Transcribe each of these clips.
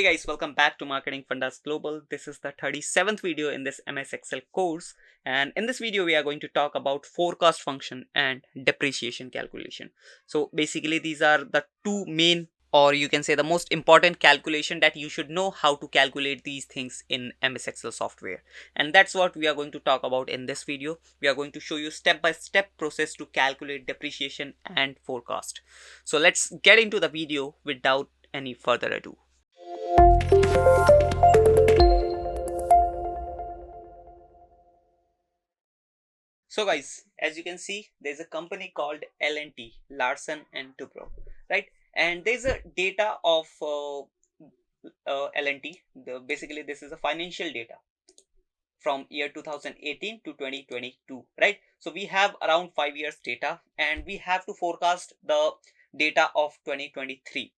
Hey guys, welcome back to Marketing Fundas Global. This is the 37th video in this MS Excel course, and in this video we are going to talk about forecast function and depreciation calculation. So basically these are the two main, or you can say the most important calculation that you should know how to calculate these things in MS Excel software. And that's what we are going to talk about in this video. We are going to show you step-by-step process to calculate depreciation and forecast. So let's get into the video without any further ado. So guys, as you can see, there's a company called L&T, Larsen and Toubro, right? And there's a data of L&T. Basically, this is a financial data from year 2018 to 2022, right? So we have around 5 years data, and we have to forecast the data of 2023.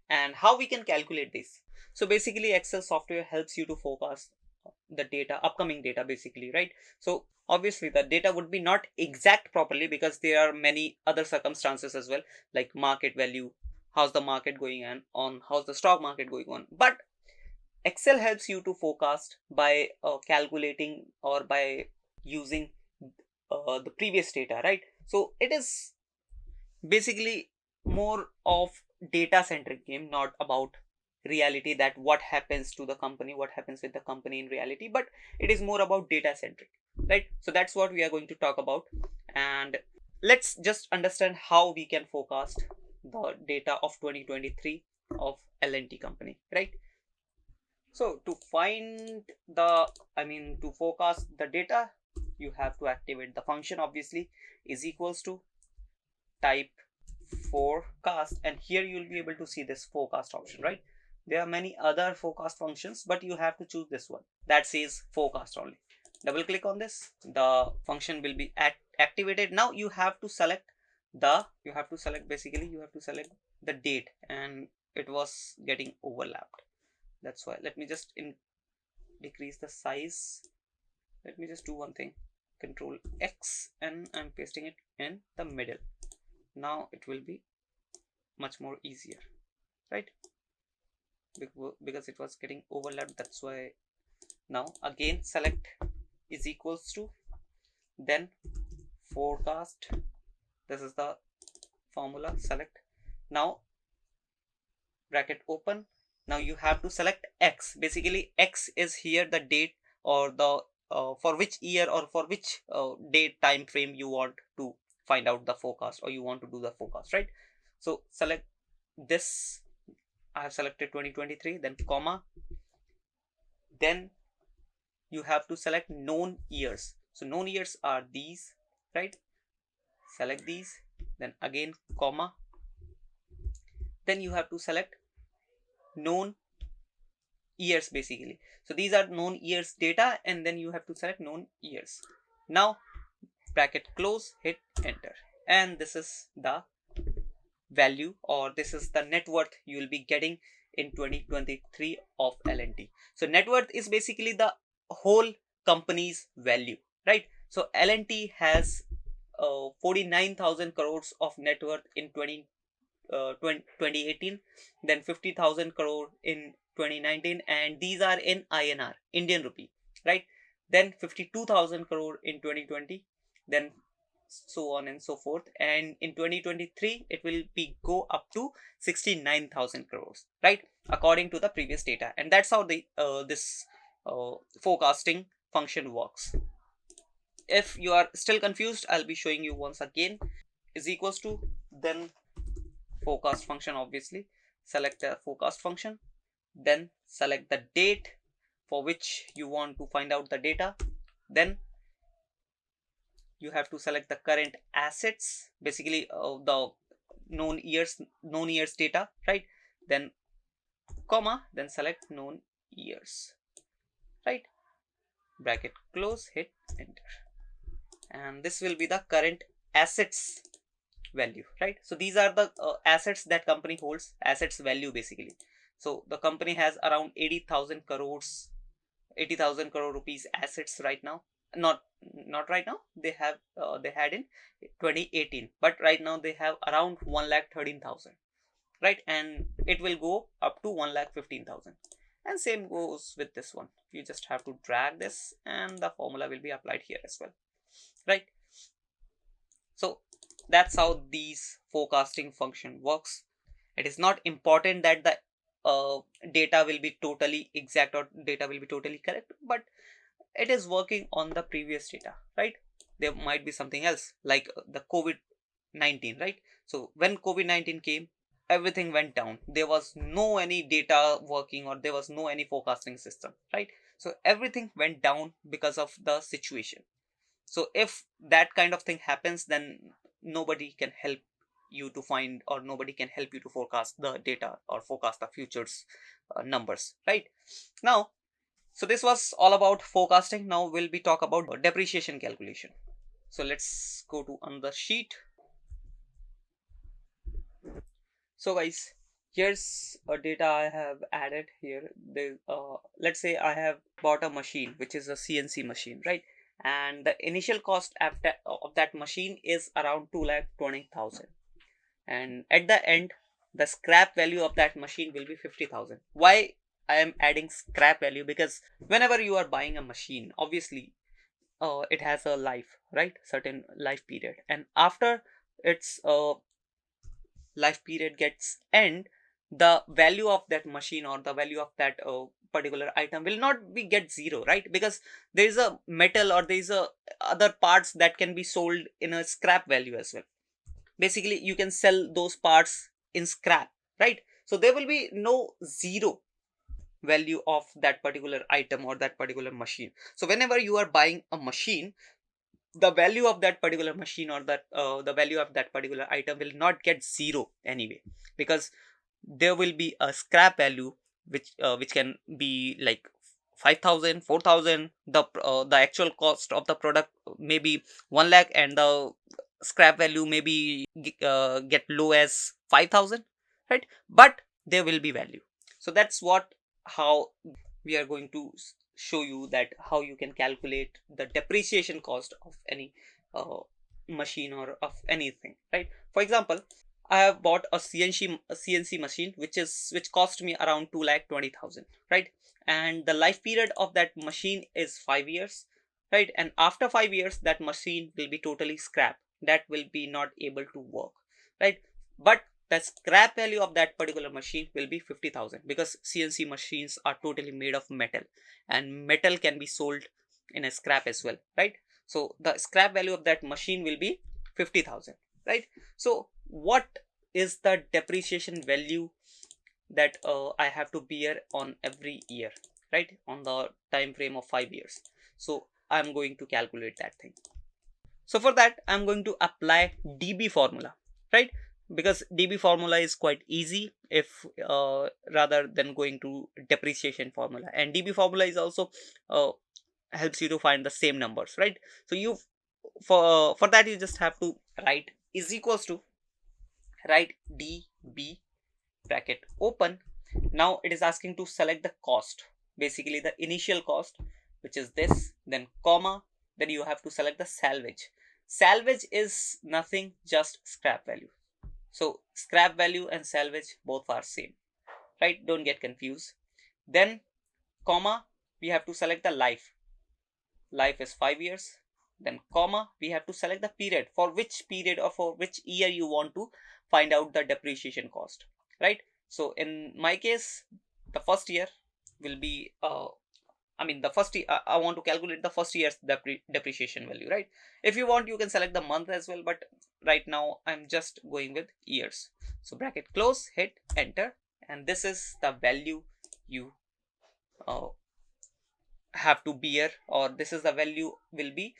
And how we can calculate this? So basically, Excel software helps you to forecast the data, upcoming data basically, right? So obviously the data would be not exact properly because there are many other circumstances as well, like market value, how's the market going on, how's the stock market going on. But Excel helps you to forecast by calculating or by using the previous data, right? So it is basically more of data centric game, not about reality, that what happens to the company, what happens with the company in reality, but it is more about data centric, right? So that's what we are going to talk about. And let's just understand how we can forecast the data of 2023 of L&T company, right? So to find the to forecast the data, you have to activate the function, obviously, is equals to type forecast, and here you'll be able to see this forecast option, right? There are many other forecast functions, but you have to choose this one that says forecast only. Double click on this, the function will be activated. Now you have to select the date, and it was getting overlapped. That's why. Let me just decrease the size. Let me just do one thing, Control X, and I'm pasting it in the middle. Now it will be much more easier, right? Because it was getting overlapped, that's why. Now again select is equals to, then forecast, this is the formula, select. Now bracket open. Now you have to select X. Basically X is here the date, or the for which year or for which date time frame you want to find out the forecast, or you want to do the forecast, right? So select this. I have selected 2023, then comma, then you have to select known years. So known years are these, right? Select these, then again comma, then you have to select known years basically. So these are known years data, and then you have to select known years. Now bracket close, hit enter, and this is the value, or this is the net worth you will be getting in 2023 of L&T. So net worth is basically the whole company's value, right? So L&T has 49,000 crores of net worth in 2018, then 50,000 crore in 2019, and these are in INR, Indian rupee, right? Then 52,000 crore in 2020, then so on and so forth, and in 2023 it will be go up to 69,000 crores, right, according to the previous data. And that's how the this forecasting function works. If you are still confused, I'll be showing you once again. Is equals to, then forecast function, obviously select the forecast function, then select the date for which you want to find out the data, then you have to select the current assets, basically the known years data, right? Then comma, then select known years, right? Bracket close, hit enter, and this will be the current assets value, right? So these are the assets that company holds, assets value basically. So the company has around 80,000 crore rupees assets right now. Not right now, they had in 2018, but right now they have around 1,13,000. right? And it will go up to 1,15,000. And same goes with this one. You just have to drag this and the formula will be applied here as well, right? So that's how these forecasting function works. It is not important that the data will be totally exact or data will be totally correct, but it is working on the previous data, right? There might be something else like the COVID-19, right? So when COVID-19 came, everything went down. There was no any data working or there was no any forecasting system, right? So everything went down because of the situation. So if that kind of thing happens, then nobody can help you to find, or nobody can help you to forecast the data or forecast the futures numbers, right? Now, so this was all about forecasting. Now we'll be talk about depreciation calculation. So let's go to another sheet. So guys, here's a data I have added here. Let's say I have bought a machine which is a CNC machine, right? And the initial cost of that machine is around 2,20,000, and at the end the scrap value of that machine will be 50,000. Why I am adding scrap value? Because whenever you are buying a machine, obviously it has a life, right? Certain life period, and after its life period gets end, the value of that machine or the value of that particular item will not be get zero, right? Because there is a metal or there is a other parts that can be sold in a scrap value as well. Basically you can sell those parts in scrap, right? So there will be no zero value of that particular item or that particular machine. So whenever you are buying a machine, the value of that particular machine or that the value of that particular item will not get zero anyway, because there will be a scrap value which can be like 5,000, 4,000. The actual cost of the product may be 1 lakh and the scrap value maybe get low as 5,000, right? But there will be value. So that's what how we are going to show you that how you can calculate the depreciation cost of any uh, machine or of anything, right? For example, I have bought a CNC machine which cost me around 2,20,000, right? And the life period of that machine is 5 years, right? And after 5 years, that machine will be totally scrap. That will be not able to work, right? But the scrap value of that particular machine will be 50,000, because CNC machines are totally made of metal, and metal can be sold in a scrap as well, right? So the scrap value of that machine will be 50,000, right? So what is the depreciation value that I have to bear on every year, right? On the time frame of 5 years. So I'm going to calculate that thing. So for that, I'm going to apply DB formula, right? Because DB formula is quite easy if rather than going to depreciation formula. And DB formula is also helps you to find the same numbers, right? So you for that you just have to write is equals to, write DB bracket open. Now it is asking to select the cost, basically the initial cost, which is this, then comma, then you have to select the salvage. Salvage is nothing, just scrap value. So scrap value and salvage both are same, right? Don't get confused. Then comma, we have to select the life. Life is 5 years. Then comma, we have to select the period, for which period or for which year you want to find out the depreciation cost, right? So in my case, the first year will be the first year, I want to calculate the first year's depreciation value, right? If you want, you can select the month as well, but right now I'm just going with years. So bracket close, hit enter, and this is the value you uh, have to bear, or this is the value will be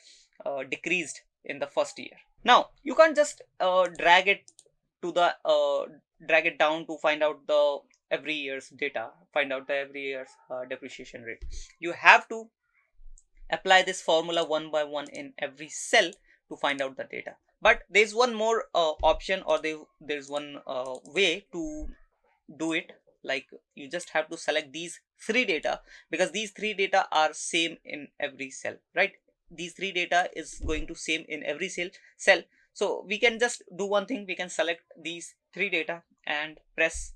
decreased in the first year. Now you can't just to the drag it down to find out the every year's data, find out the every year's depreciation rate. You have to apply this formula one by one in every cell to find out the data. But there's one more option, or there's one way to do it. Like, you just have to select these three data, because these three data are same in every cell, right? These three data is going to same in every cell. So we can just do one thing, we can select these 3 data and press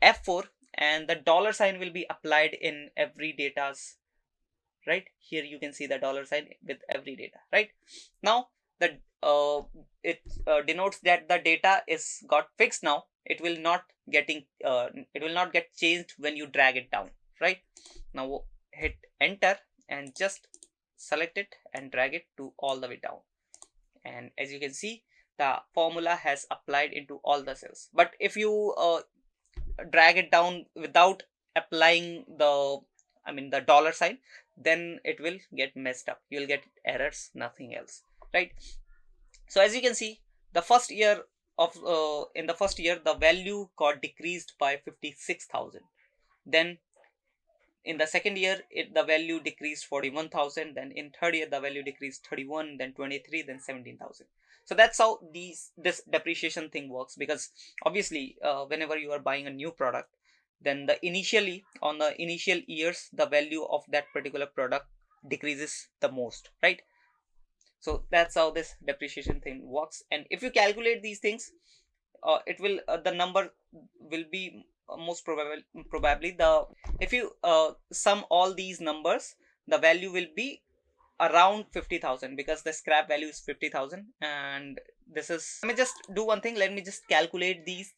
F4, and the dollar sign will be applied in every data's, right here you can see the dollar sign with every data. Right now the it denotes that the data is got fixed. Now it will not get changed when you drag it down. Right now hit enter and just select it and drag it to all the way down, and as you can see the formula has applied into all the cells. But if you drag it down without applying the dollar sign, then it will get messed up. You'll get errors, nothing else. Right so as you can see, the first year of in the first year the value got decreased by 56,000. Then in the second year the value decreased 41,000. Then in third year the value decreased 31, then 23, then 17,000. So that's how this depreciation thing works, because obviously whenever you are buying a new product, then the initially on the initial years the value of that particular product decreases the most. Right so that's how this depreciation thing works. And if you calculate these things, it will the number will be probably the if you sum all these numbers, the value will be around 50,000, because the scrap value is 50,000. And this is, let me just do one thing, let me just calculate these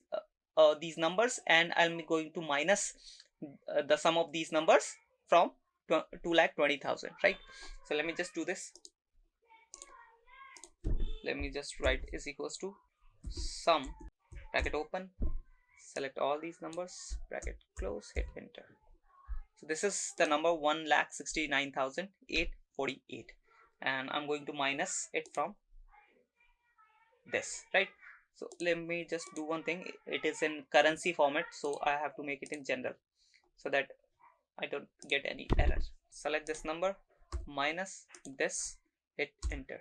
numbers, and I'm going to minus the sum of these numbers from 2,20,000. Right so let me just do this. Let me just write is equals to sum, bracket open, select all these numbers, bracket close, hit enter. So this is the number 1,69,848, and I'm going to minus it from this. Right so let me just do one thing, it is in currency format, so I have to make it in general so that I don't get any error. Select this number, minus this, hit enter.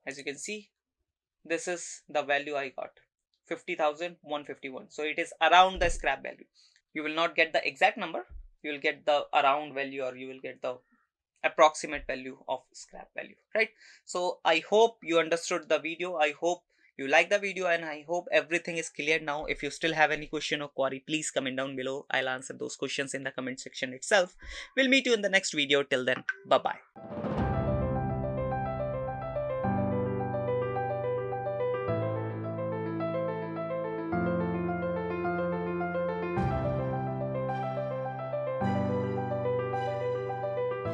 As you can see, this is the value I got, 50,151. So it is around the scrap value. You will not get the exact number, you will get the around value, or you will get the approximate value of scrap value. Right so I hope you understood the video, I hope you like the video, and I hope everything is clear now. If you still have any question or query, please comment down below. I'll answer those questions in the comment section itself. We'll meet you in the next video. Till then, bye bye.